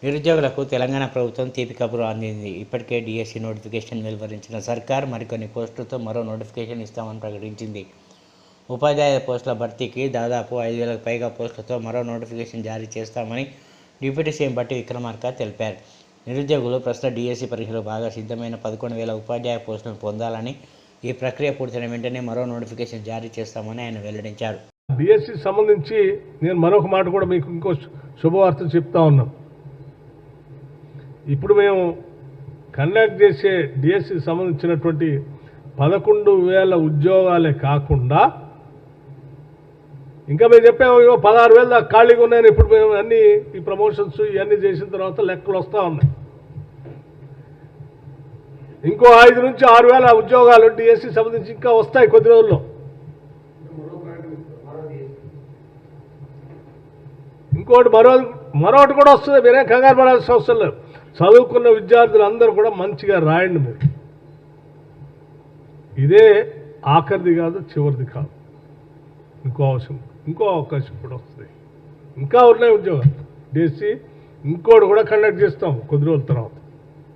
నిరుద్యోగులకు తెలంగాణ ప్రభుత్వం తీపి కబురు అందింది. ఇప్పటికే డిఎస్సి నోటిఫికేషన్ వెలువరించిన సర్కార్ మరికొన్ని పోస్టులతో మరో నోటిఫికేషన్ ఇస్తామని ప్రకటించింది. ఉపాధ్యాయ పోస్టుల భర్తీకి దాదాపు 5,000కు పైగా పోస్టులతో మరో నోటిఫికేషన్ జారీ చేస్తామని డిప్యూటీ సీఎం బట్టి విక్రమార్క తెలిపారు. నిరుద్యోగులు ప్రస్తుత డిఎస్సి పరీక్షలో బాగా సిద్ధమైన 11,000 ఉపాధ్యాయ పోస్టులను పొందాలని, ఈ ప్రక్రియ పూర్తయిన వెంటనే మరో నోటిఫికేషన్ జారీ చేస్తామని ఆయన వెల్లడించారు. డిఎస్సి సంబంధించి నేను మరొక మాట కూడా మీకు ఇంకో శుభవార్త చెప్తా ఉన్నాం. ఇప్పుడు మేము కండక్ట్ చేసే డిఎస్సికి సంబంధించినటువంటి 11,000 ఉద్యోగాలే కాకుండా ఇంకా మేము చెప్పాము 16,000 దాకా ఖాళీగా ఉన్నాయని. ఇప్పుడు మేము అన్ని ఈ ప్రమోషన్స్ ఇవన్నీ చేసిన తర్వాత లెక్కలు వస్తూ ఉన్నాయి. ఇంకో 5 నుంచి 6,000 ఉద్యోగాలు డిఎస్సి సంబంధించి ఇంకా వస్తాయి కొద్ది రోజుల్లో. ఇంకోటి మరొకటి కూడా వస్తుంది. మీరేం కంగారు పడాల్సిన అవసరం లేదు. చదువుకున్న విద్యార్థులు అందరూ కూడా మంచిగా రాయండి. మీరు ఇదే ఆఖరిది కాదు, చివరిది కాదు. ఇంకో అవకాశం కూడా వస్తుంది. ఇంకా ఉన్నాయి ఉద్యోగాలు. డిఎస్సి ఇంకోటి కూడా కండక్ట్ చేస్తాం కొద్ది రోజుల తర్వాత.